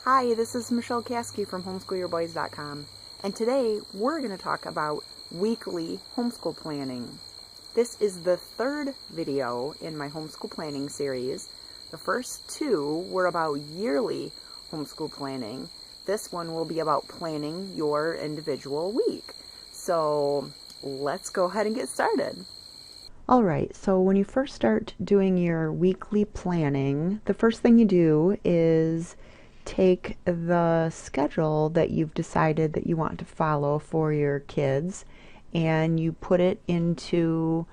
Hi, this is Michelle Caskey from Homeschool-Your-Boys.com, and today we're going to talk about weekly homeschool planning. This is the third video in my homeschool planning series. The first two were about yearly homeschool planning. This one will be about planning your individual week. So let's go ahead and get started. Alright, so when you first start doing your weekly planning, the first thing you do is take the schedule that you've decided that you want to follow for your kids and you put it into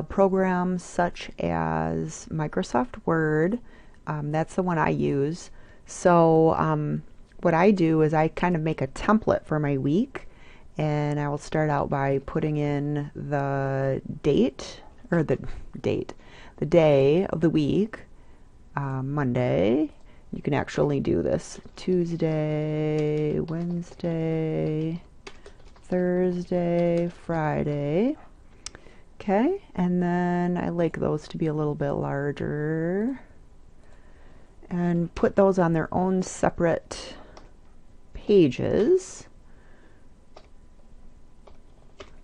programs such as Microsoft Word. That's the one I use. So what I do is I kind of make a template for my week, and I will start out by putting in the date, or the day of the week, Monday. You can actually do this Tuesday, Wednesday, Thursday, Friday. Okay, and then I like those to be a little bit larger and put those on their own separate pages,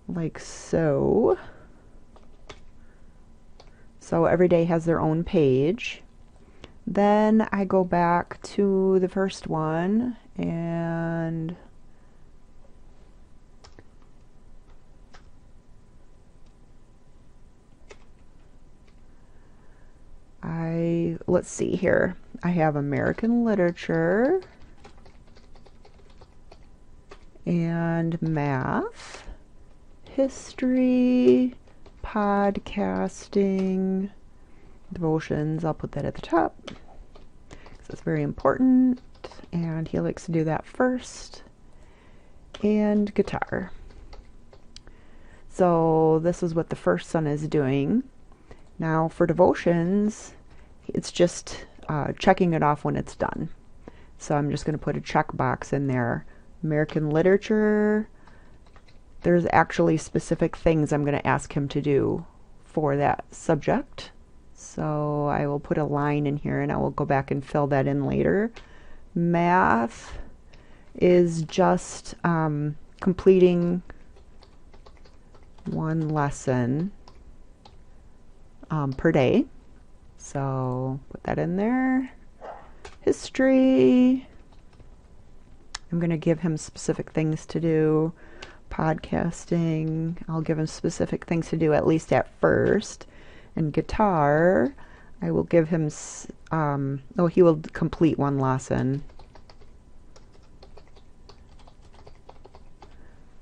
like so. So every day has their own page. Then I go back to the first one and let's see here. I have American literature and math, history, podcasting, devotions. I'll put that at the top because it's very important, and he likes to do that first. And guitar. So this is what the first son is doing. Now for devotions, it's just checking it off when it's done. So I'm just going to put a check box in there. American literature, there's actually specific things I'm going to ask him to do for that subject. So I will put a line in here and I will go back and fill that in later. Math is just completing one lesson per day. So put that in there. History, I'm going to give him specific things to do. Podcasting, I'll give him specific things to do at least at first. And guitar, I will give him, he will complete one lesson.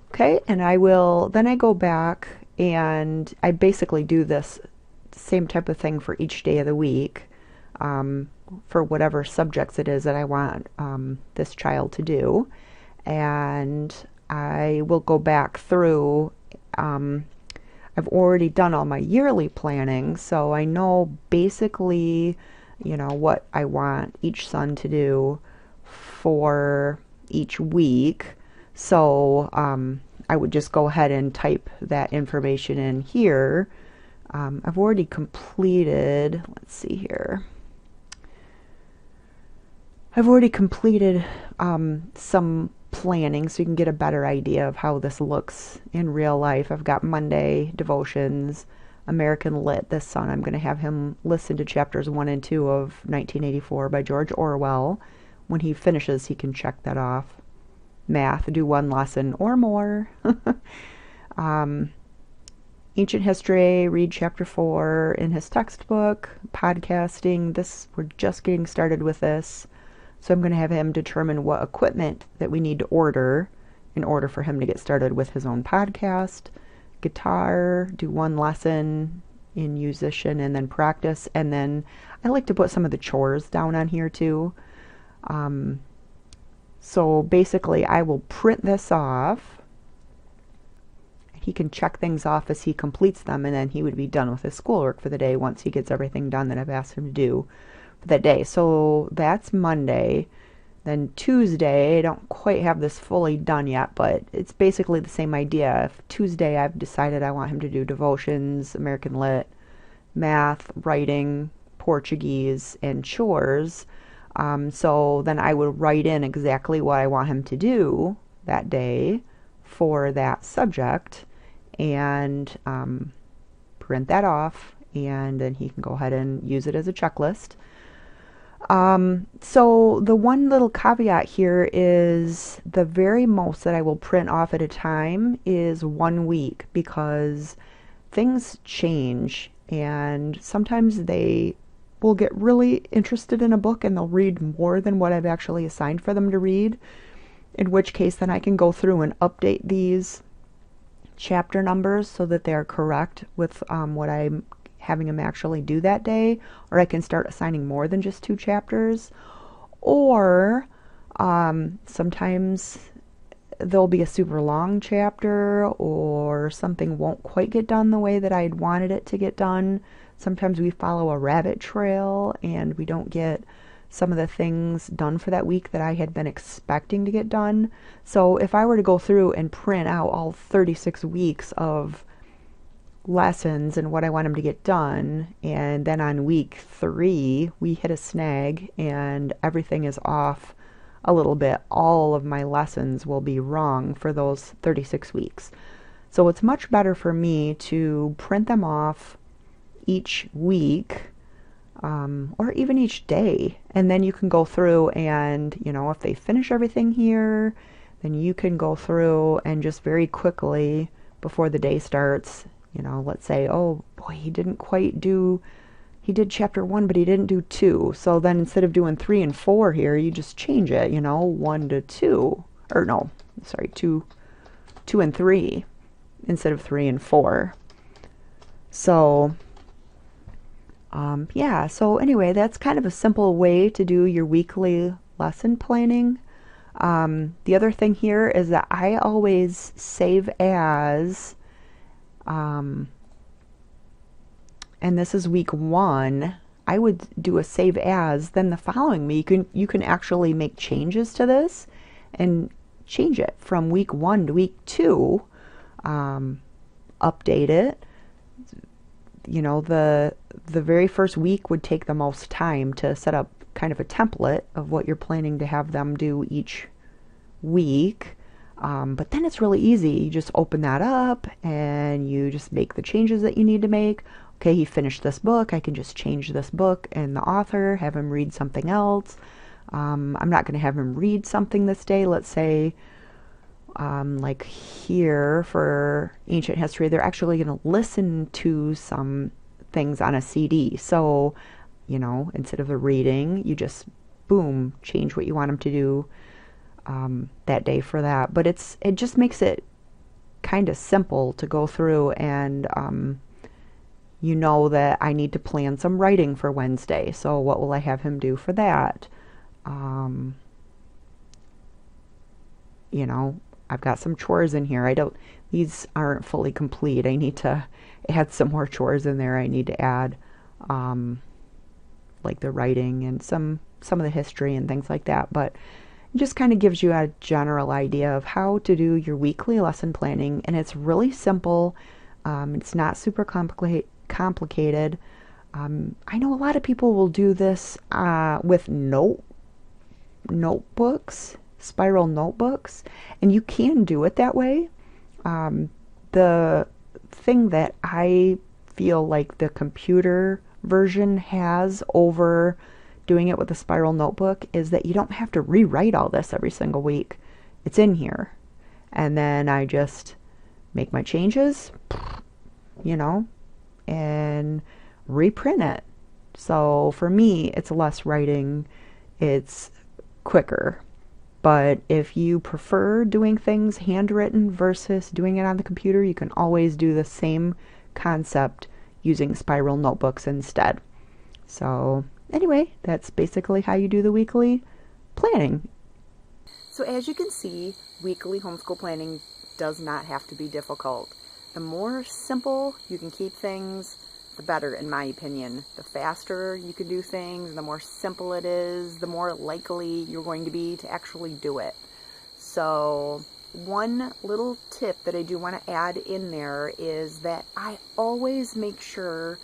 Okay, and then I go back and I basically do this same type of thing for each day of the week, for whatever subjects it is that I want this child to do. And I will go back through, I've already done all my yearly planning, so I know basically, what I want each son to do for each week. So I would just go ahead and type that information in here. I've already completed, let's see here. I've already completed some planning so you can get a better idea of how this looks in real life. I've got Monday devotions, American Lit. This son, I'm going to have him listen to chapters 1 and 2 of 1984 by George Orwell. When he finishes, he can check that off. Math, do one lesson or more. Ancient history, read chapter 4 in his textbook. Podcasting, we're just getting started with this. So I'm going to have him determine what equipment that we need to order in order for him to get started with his own podcast. Guitar, do one lesson in musician and then practice. And then I like to put some of the chores down on here too. So basically I will print this off. He can check things off as he completes them, and then he would be done with his schoolwork for the day once he gets everything done that I've asked him to do for that day. So that's Monday. Then Tuesday, I don't quite have this fully done yet, but it's basically the same idea. If Tuesday I've decided I want him to do devotions, American Lit, math, writing, Portuguese, and chores. So then I would write in exactly what I want him to do that day for that subject and print that off, and then he can go ahead and use it as a checklist. So the one little caveat here is the very most that I will print off at a time is 1 week, because things change and sometimes they will get really interested in a book and they'll read more than what I've actually assigned for them to read, in which case then I can go through and update these chapter numbers so that they're correct with what I'm having them actually do that day, or I can start assigning more than just 2 chapters. Or sometimes there'll be a super long chapter, or something won't quite get done the way that I'd wanted it to get done. Sometimes we follow a rabbit trail and we don't get some of the things done for that week that I had been expecting to get done. So if I were to go through and print out all 36 weeks of lessons and what I want them to get done, and then on week 3 we hit a snag and everything is off a little bit, all of my lessons will be wrong for those 36 weeks. So it's much better for me to print them off each week, or even each day, and then you can go through and, if they finish everything here, then you can go through and just very quickly before the day starts, let's say, oh boy, he did chapter 1 but he didn't do 2, so then instead of doing 3 and 4 here, you just change it, 1 to 2, or no, sorry, 2 and 3 instead of 3 and 4. So yeah, so anyway, that's kind of a simple way to do your weekly lesson planning. The other thing here is that I always save as, and this is week 1, I would do a save as, then the following week you can actually make changes to this and change it from week 1 to week 2, update it. The very first week would take the most time to set up kind of a template of what you're planning to have them do each week. But then it's really easy. You just open that up and you just make the changes that you need to make. Okay, he finished this book. I can just change this book and the author, have him read something else. I'm not going to have him read something this day. Let's say, like here for ancient history, they're actually going to listen to some things on a CD. So, instead of a reading, you just, boom, change what you want them to do that day for that. But it just makes it kind of simple to go through and that I need to plan some writing for Wednesday. So what will I have him do for that? I've got some chores in here. These aren't fully complete. I need to add some more chores in there. I need to add like the writing and some of the history and things like that. But it just kind of gives you a general idea of how to do your weekly lesson planning, and it's really simple. It's not super complicated. I know a lot of people will do this with notebooks, spiral notebooks, and you can do it that way. The thing that I feel like the computer version has over doing it with a spiral notebook is that you don't have to rewrite all this every single week. It's in here. And then I just make my changes, and reprint it. So for me, it's less writing. It's quicker. But if you prefer doing things handwritten versus doing it on the computer, you can always do the same concept using spiral notebooks instead. So anyway, that's basically how you do the weekly planning. So as you can see, weekly homeschool planning does not have to be difficult. The more simple you can keep things, the better, in my opinion. The faster you can do things, the more simple it is, the more likely you're going to be to actually do it. So one little tip that I do want to add in there is that I always make sure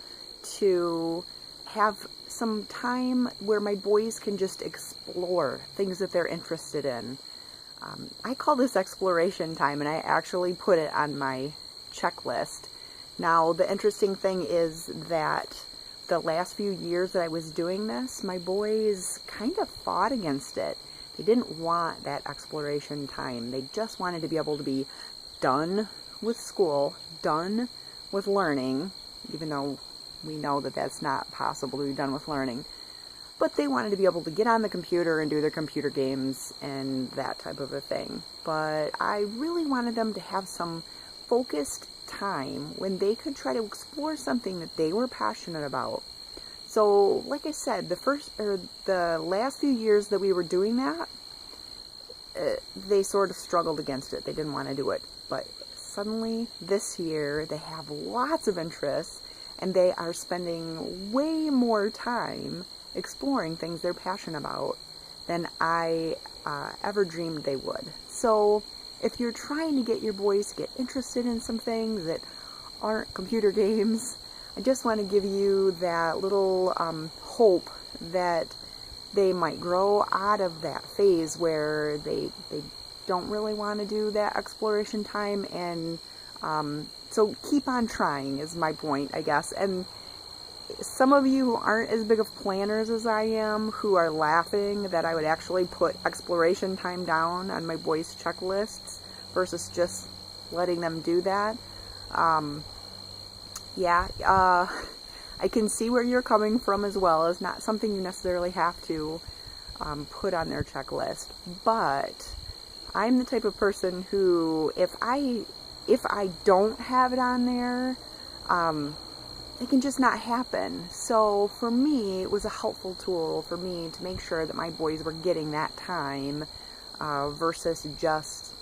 to have some time where my boys can just explore things that they're interested in. I call this exploration time, and I actually put it on my checklist. Now, the interesting thing is that the last few years that I was doing this, my boys kind of fought against it. They didn't want that exploration time. They just wanted to be able to be done with school, done with learning, even though we know that that's not possible to be done with learning. But they wanted to be able to get on the computer and do their computer games and that type of a thing. But I really wanted them to have some focused time when they could try to explore something that they were passionate about. So, like I said, the last few years that we were doing that, they sort of struggled against it. They didn't want to do it. But suddenly, this year, they have lots of interests, and they are spending way more time exploring things they're passionate about than I ever dreamed they would. So if you're trying to get your boys to get interested in some things that aren't computer games, I just want to give you that little hope that they might grow out of that phase where they don't really want to do that exploration time. And so keep on trying is my point, I guess. And some of you who aren't as big of planners as I am, who are laughing that I would actually put exploration time down on my boys' checklists versus just letting them do that. I can see where you're coming from as well. It's not something you necessarily have to put on their checklist. But I'm the type of person who, if I don't have it on there, it can just not happen. So for me, it was a helpful tool for me to make sure that my boys were getting that time versus just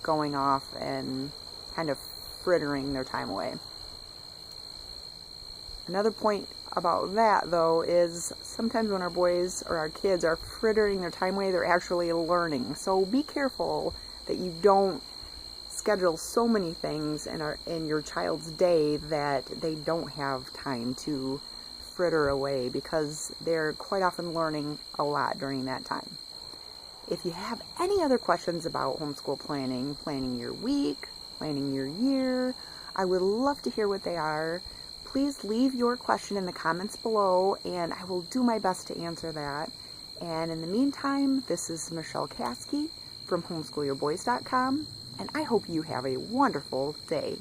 going off and kind of frittering their time away. Another point about that, though, is sometimes when our boys or our kids are frittering their time away, they're actually learning. So be careful that you don't schedule so many things in your child's day that they don't have time to fritter away, because they're quite often learning a lot during that time. If you have any other questions about homeschool planning, planning your week, planning your year, I would love to hear what they are. Please leave your question in the comments below, and I will do my best to answer that. And in the meantime, this is Michelle Caskey from Homeschool-Your-Boys.com. And I hope you have a wonderful day.